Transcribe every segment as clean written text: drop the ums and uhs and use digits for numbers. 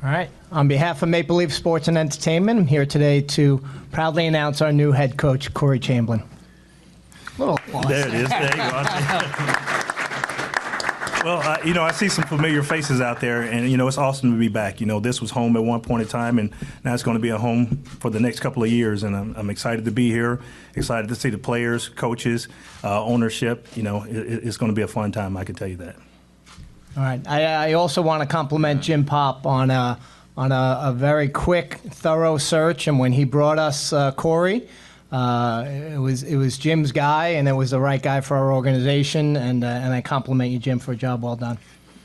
All right. On behalf of Maple Leaf Sports and Entertainment, I'm here today to proudly announce our new head coach, Corey Chamblin. Little applause. There it is. There you go. Well, I see some familiar faces out there, and, it's awesome to be back. This was home at one point in time, and now it's going to be a home for the next couple of years, and I'm excited to be here, excited to see the players, coaches, ownership. It's going to be a fun time, I can tell you that. All right. I also want to compliment Jim Popp on a very quick, thorough search, and when he brought us Corey, it was Jim's guy, and it was the right guy for our organization, and I compliment you, Jim, for a job well done.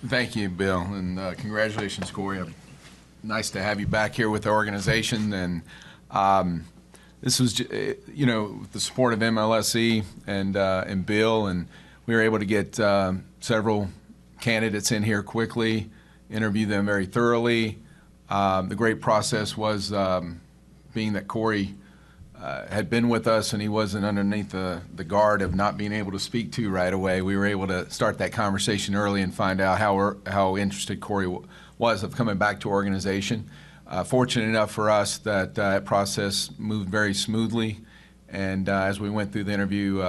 Thank you, Bill, and congratulations, Corey. Nice to have you back here with the organization, and this was, with the support of MLSE and Bill, and we were able to get several candidates in here quickly, interview them very thoroughly. The great process was being that Corey had been with us and he wasn't underneath the guard of not being able to speak to right away. We were able to start that conversation early and find out how interested Corey was of coming back to organization. Fortunate enough for us that that process moved very smoothly, and as we went through the interview,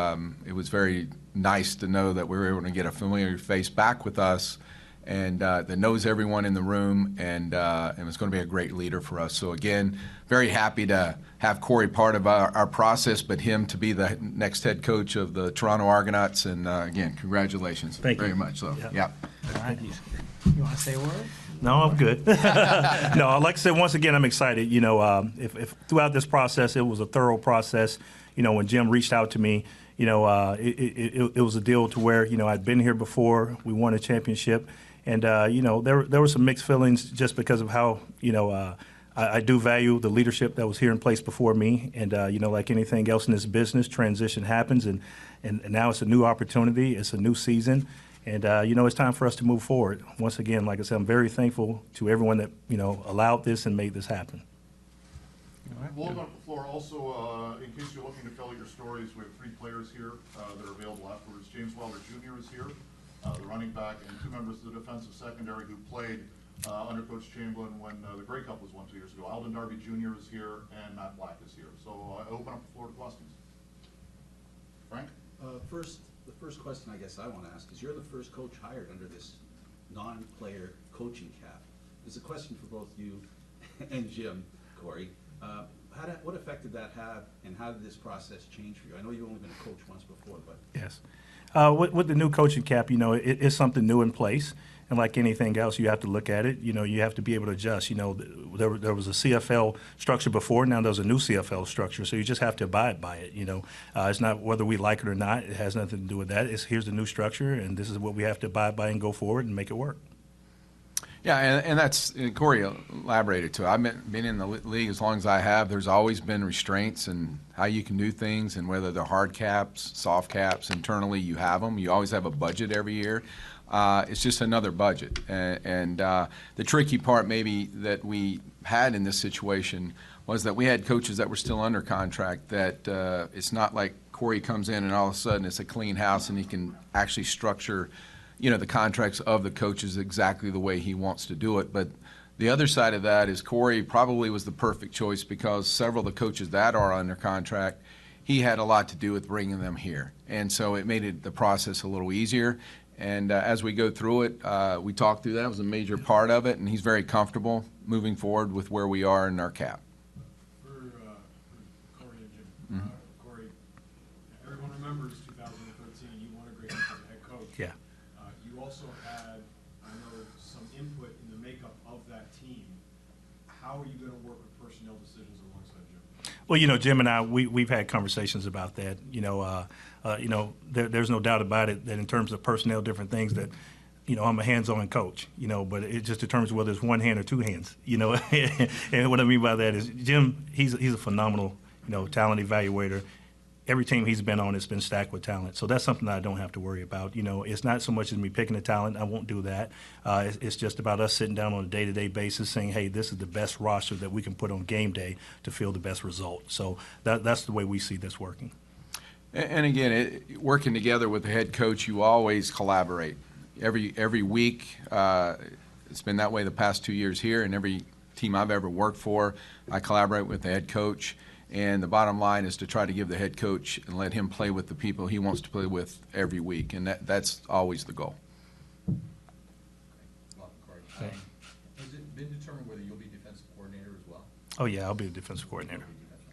it was very nice to know that we were able to get a familiar face back with us, and that knows everyone in the room, and it's going to be a great leader for us. So again, very happy to have Corey part of our process, but him to be the next head coach of the Toronto Argonauts, and again, congratulations. Thank you very much. So, yeah. All right. You want to say a word? No, I'm good. No, like I said, once again, I'm excited. If throughout this process, it was a thorough process. When Jim reached out to me, it was a deal to where, I'd been here before, we won a championship, and, there were some mixed feelings just because of how, I do value the leadership that was here in place before me, and, like anything else in this business, transition happens, and now it's a new opportunity, it's a new season, and, it's time for us to move forward. Once again, like I said, I'm very thankful to everyone that, allowed this and made this happen. We'll open up the floor also, in case you're looking to fill out your stories, we have 3 players here that are available afterwards. James Wilder Jr. is here, the running back, and 2 members of the defensive secondary who played under Coach Chamblin when the Grey Cup was won 2 years ago. Alden Darby Jr. is here, and Matt Black is here. So I open up the floor to questions. Frank? The first question I guess I want to ask is, you're the first coach hired under this non-player coaching cap. There's a question for both you and Jim, Corey. What effect did that have, and how did this process change for you? I know you've only been a coach once before, but yes, with the new coaching cap, it's something new in place, and like anything else, you have to look at it. You have to be able to adjust. There was a CFL structure before, now there's a new CFL structure, so you just have to abide by it. It's not whether we like it or not. It has nothing to do with that. Here's the new structure, and this is what we have to abide by and go forward and make it work. Yeah, and that's, Corey elaborated too. I've been in the league as long as I have. There's always been restraints and how you can do things, and whether they're hard caps, soft caps, internally you have them. You always have a budget every year. It's just another budget. And the tricky part maybe that we had in this situation was that we had coaches that were still under contract, that it's not like Corey comes in and all of a sudden it's a clean house and he can actually structure the contracts of the coaches exactly the way he wants to do it. But the other side of that is Corey probably was the perfect choice, because several of the coaches that are under contract, he had a lot to do with bringing them here. And so it made the process a little easier. And as we go through it, we talked through that. It was a major part of it, and he's very comfortable moving forward with where we are in our cap. For Corey and Jim, Corey, everyone remembers 2013. You won a great as a head coach. Yeah. You also had, I know, some input in the makeup of that team. How are you going to work with personnel decisions alongside Jim? Well, Jim and I, we've had conversations about that. There's no doubt about it that in terms of personnel, different things that, I'm a hands-on coach, but it just determines whether it's one hand or two hands, And what I mean by that is Jim, he's a phenomenal, talent evaluator. Every team he's been on has been stacked with talent. So that's something that I don't have to worry about. It's not so much as me picking the talent. I won't do that. It's just about us sitting down on a day-to-day basis saying, hey, this is the best roster that we can put on game day to feel the best result. So that's the way we see this working. And again, working together with the head coach, you always collaborate. Every week, It's been that way the past 2 years here, and every team I've ever worked for, I collaborate with the head coach. And the bottom line is to try to give the head coach and let him play with the people he wants to play with every week, and that's always the goal. Has it been determined whether you'll be defensive coordinator as well? Oh, yeah, I'll be the defensive coordinator.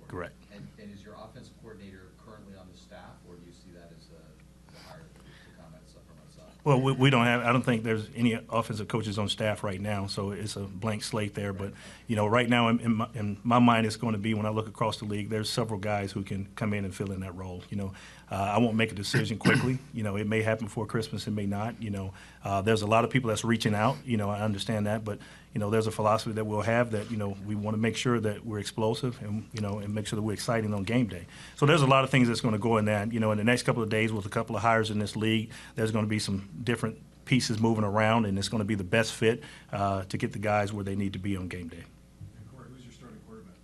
Correct. And is your offensive coordinator currently on the staff, or do you see that as a hire to comment stuff from outside? Well, we don't have, I don't think there's any offensive coaches on staff right now, so it's a blank slate there. But, you know, right now in my mind, it's going to be when I look across the league, there's several guys who can come in and fill in that role. You know, I won't make a decision quickly. You know, it may happen before Christmas, it may not. You know, there's a lot of people that's reaching out. You know, I understand that. But, you know, there's a philosophy that we'll have that, you know, we want to make sure that we're explosive and, you know, and make sure that we're exciting on game day. So there's a lot of things that's going to go in that. You know, in the next couple of days with a couple of hires in this league, there's going to be some different pieces moving around, and it's going to be the best fit to get the guys where they need to be on game day. And Corey, who's your starting quarterback?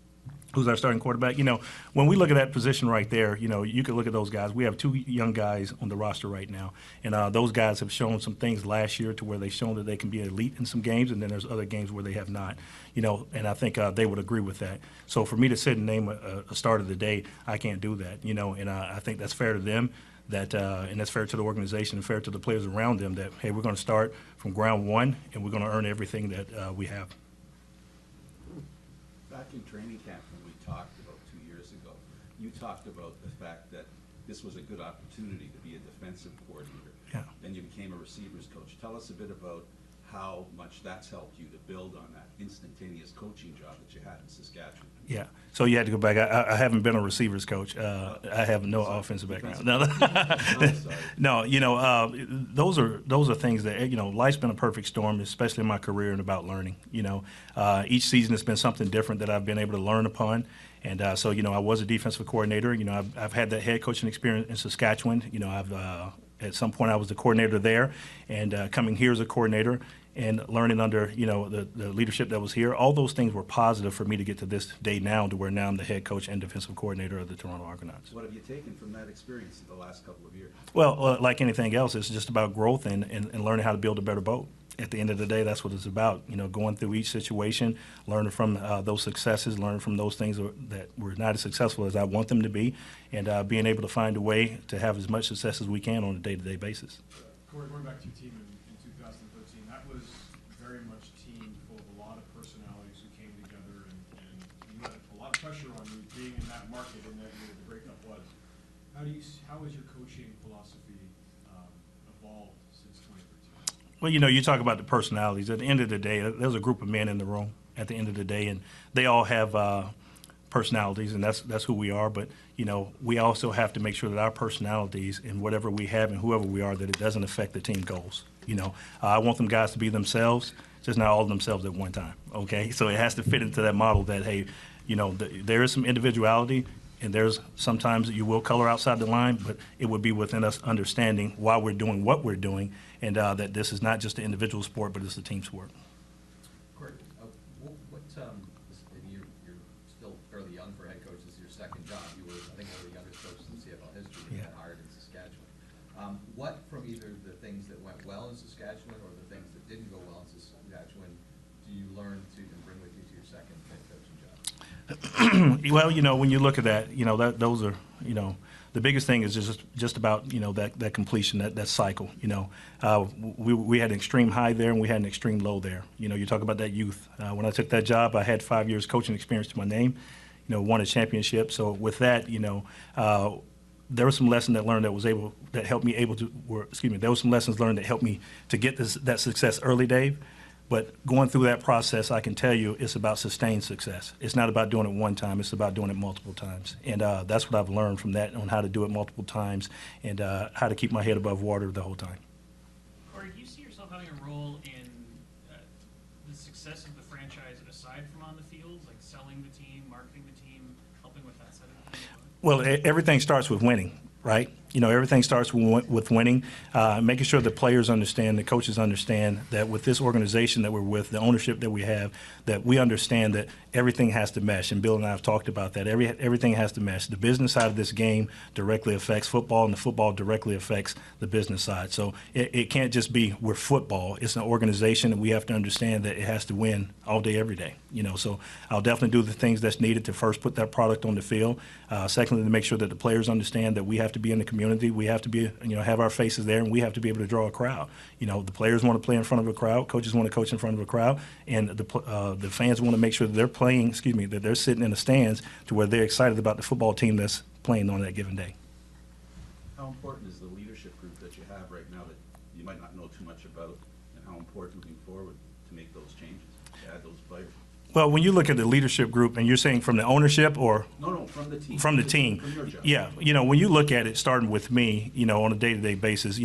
Who's our starting quarterback? You know, when we look at that position right there, you know, you can look at those guys. We have two young guys on the roster right now, and those guys have shown some things last year to where they've shown that they can be elite in some games, and then there's other games where they have not. You know, and I think they would agree with that. So for me to sit and name a start of the day, I can't do that. You know, and I think that's fair to them. That and that's fair to the organization and fair to the players around them that, hey, we're going to start from ground one and we're going to earn everything that we have. Back in training camp when we talked about 2 years ago, you talked about the fact that this was a good opportunity to be a defensive coordinator. Yeah. Then you became a receivers coach. Tell us a bit about how much that's helped you to build on that instantaneous coaching job that you had in Saskatchewan. Yeah. So you had to go back. I haven't been a receivers coach. I have no offensive background. No, no. You know, those are things that, you know, life's been a perfect storm, especially in my career and about learning. You know, each season has been something different that I've been able to learn upon. And so, you know, I was a defensive coordinator. You know, I've had that head coaching experience in Saskatchewan. You know, I've at some point I was the coordinator there, and coming here as a coordinator and learning under, you know, the leadership that was here. All those things were positive for me to get to this day now, to where now I'm the head coach and defensive coordinator of the Toronto Argonauts. What have you taken from that experience in the last couple of years? Well, like anything else, it's just about growth and learning how to build a better boat. At the end of the day, that's what it's about. You know, going through each situation, learning from those successes, learning from those things that were not as successful as I want them to be, and being able to find a way to have as much success as we can on a day-to-day basis. Corey, going back to your team in 2013, that was very much a team full of a lot of personalities who came together, and you had a lot of pressure on you being in that market and that year the breakup was. How has your coaching philosophy evolved since 2013? Well, you know, you talk about the personalities. At the end of the day, there's a group of men in the room at the end of the day, and they all have personalities, and that's who we are. But, you know, we also have to make sure that our personalities and whatever we have and whoever we are, that it doesn't affect the team goals. You know, I want them guys to be themselves, just not all of themselves at one time, okay? So it has to fit into that model that, hey, you know, there is some individuality, and there's sometimes that you will color outside the line, but it would be within us understanding why we're doing what we're doing, and that this is not just an individual sport, but it's a team sport. Corey, you're still fairly young for a head coach. This is your second job. You were, I think, one of the youngest coaches in CFL history when you got hired in Saskatchewan. What from either the things that went well in Saskatchewan or the things that didn't go well in Saskatchewan do you learn to bring with you to your second head coaching job? Well, you know, when you look at that, you know, those are, you know, the biggest thing is just about, you know, that completion, that cycle. You know, we had an extreme high there and we had an extreme low there. You know, you talk about that youth. When I took that job, I had 5 years coaching experience to my name. You know, won a championship. So with that, you know, there were some lessons learned that helped me there were some lessons learned that helped me to get that success early, Dave. But going through that process, I can tell you it's about sustained success. It's not about doing it one time. It's about doing it multiple times. And that's what I've learned from that, on how to do it multiple times and how to keep my head above water the whole time. Corey, do you see yourself having a role in the success of the franchise aside from on the field, like selling the team, marketing the team, helping with that side of the team? Well, everything starts with winning, right? everything starts with winning, making sure the players understand, the coaches understand that with this organization that we're with, the ownership that we have, that we understand that everything has to mesh. And Bill and I have talked about that. Everything has to mesh. The business side of this game directly affects football, and the football directly affects the business side. So it can't just be we're football. It's an organization, and we have to understand that it has to win all day, every day. So I'll definitely do the things that's needed to first put that product on the field. Secondly, to make sure that the players understand that we have to be in the community. We have to be, have our faces there, and we have to be able to draw a crowd. The players want to play in front of a crowd. Coaches want to coach in front of a crowd, and the fans want to make sure that they're playing. That they're sitting in the stands to where they're excited about the football team that's playing on that given day. How important is the leadership group that you have right now that you might not know too much about, and how important moving forward to make those changes, to add those players? Well, when you look at the leadership group, and you're saying from the ownership or? No, from the team. From the team. From your job. Yeah, when you look at it, starting with me, on a day-to-day basis,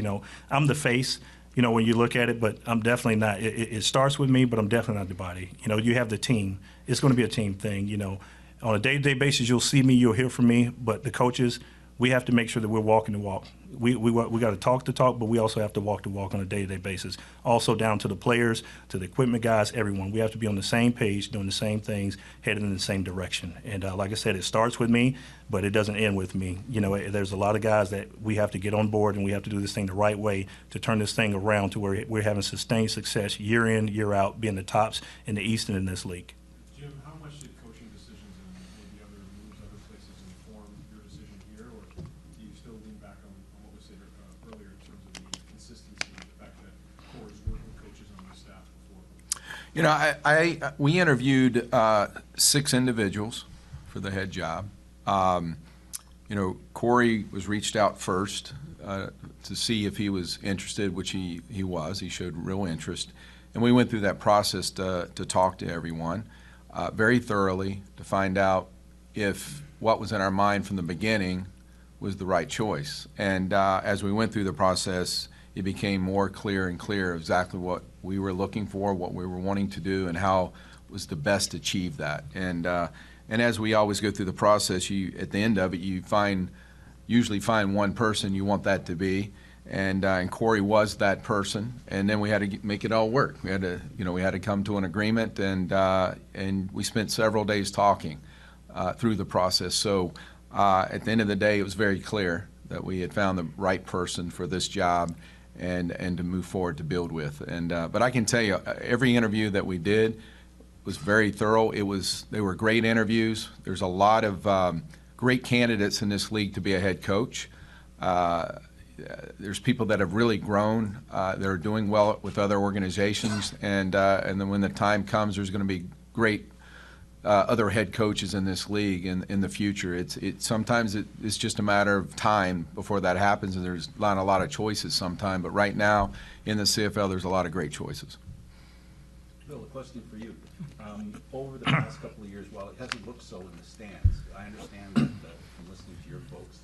I'm the face. When you look at it, but I'm definitely not. It starts with me, but I'm definitely not the body. You have the team. It's going to be a team thing. On a day-to-day basis, you'll see me, you'll hear from me, but the coaches, we have to make sure that we're walking the walk. We got to talk the talk, but we also have to walk the walk on a day-to-day basis. Also down to the players, to the equipment guys, everyone. We have to be on the same page, doing the same things, headed in the same direction. And like I said, it starts with me, but it doesn't end with me. There's a lot of guys that we have to get on board, and we have to do this thing the right way to turn this thing around to where we're having sustained success year in, year out, being the tops in the East and in this league. Jim, how much did coaching decisions and maybe other moves, other places inform your decision here, or do you still lean back on what was said earlier in terms of the consistency, the fact that Corey's worked with coaches on the staff before? We interviewed 6 individuals for the head job. Corey was reached out first to see if he was interested, which he was. He showed real interest. And we went through that process to talk to everyone very thoroughly to find out if what was in our mind from the beginning was the right choice. And as we went through the process, it became more clear and clear exactly what we were looking for, what we were wanting to do, and how was the best to achieve that. And as we always go through the process, at the end of it, you usually find one person you want that to be. And Corey was that person, and then we had to make it all work. We had to come to an agreement, and we spent several days talking through the process. So at the end of the day, it was very clear that we had found the right person for this job, and to move forward to build with. But I can tell you, every interview that we did was very thorough. They were great interviews. There's a lot of great candidates in this league to be a head coach. There's people that have really grown. They're doing well with other organizations, and then when the time comes, there's going to be great other head coaches in this league in the future. Sometimes it's just a matter of time before that happens, and there's not a lot of choices sometimes. But right now in the CFL, there's a lot of great choices. Bill, a question for you. Over the past couple of years, while it hasn't looked so in the stands, I understand that from listening to your folks,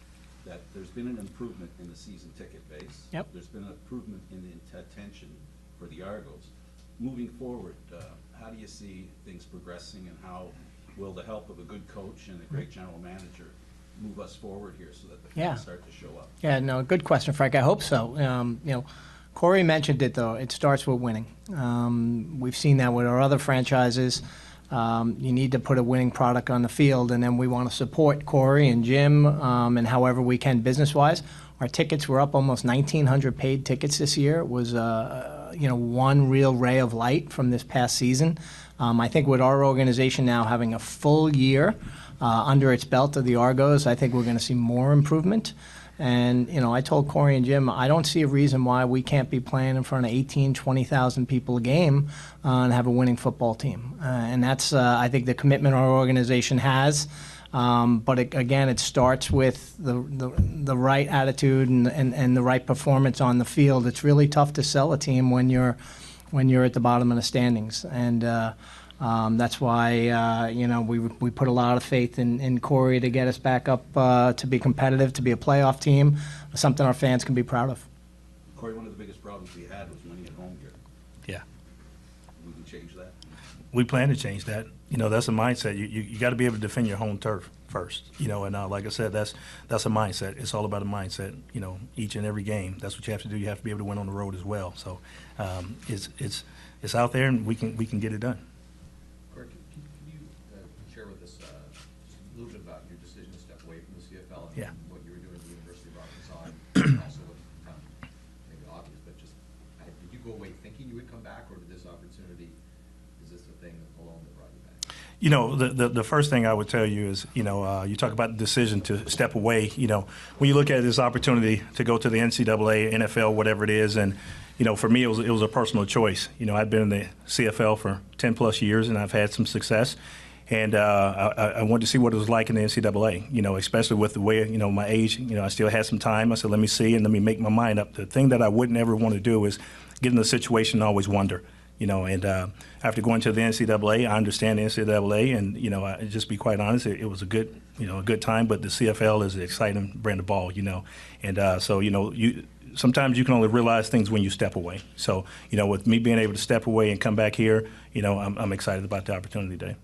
that there's been an improvement in the season ticket base. Yep. There's been an improvement in the attention for the Argos. Moving forward, how do you see things progressing, and how will the help of a good coach and a great general manager move us forward here so that the fans start to show up? Yeah, no, good question, Frank. I hope so. Corey mentioned it, though. It starts with winning. We've seen that with our other franchises. You need to put a winning product on the field, and then we want to support Corey and Jim and however we can business-wise. Our tickets were up almost 1,900 paid tickets this year. It was one real ray of light from this past season. I think with our organization now having a full year under its belt of the Argos, I think we're going to see more improvement. And, I told Corey and Jim, I don't see a reason why we can't be playing in front of 18, 20,000 people a game and have a winning football team. And that's, I think, the commitment our organization has. But it starts with the right attitude and the right performance on the field. It's really tough to sell a team when you're at the bottom of the standings. And that's why we put a lot of faith in Corey to get us back up to be competitive, to be a playoff team, something our fans can be proud of. Corey, one of the biggest problems we had was winning at home here. Yeah. We can change that. we plan to change that. That's a mindset. You got to be able to defend your home turf first. And like I said, that's a mindset. It's all about a mindset. Each and every game, that's what you have to do. You have to be able to win on the road as well. So it's out there, and we can get it done. Corey, can you share with us just a little bit about your decision to step away from the CFL and Yeah. what you were doing at the University of Arkansas, and also what maybe obvious, but just did you go away thinking you would come back, or did this opportunity? Is this the thing alone that brought you back? The first thing I would tell you is, you talk about the decision to step away. When you look at this opportunity to go to the NCAA, NFL, whatever it is, and for me, it was a personal choice. I'd been in the CFL for 10 plus years, and I've had some success. And I wanted to see what it was like in the NCAA, especially with the way, my age, I still had some time. I said, let me see and let me make my mind up. The thing that I wouldn't ever want to do is get in a situation and always wonder. And after going to the NCAA, I understand the NCAA, and I just be quite honest, it was a good, a good time. But the CFL is an exciting brand of ball, and so sometimes you can only realize things when you step away. So with me being able to step away and come back here, I'm excited about the opportunity today.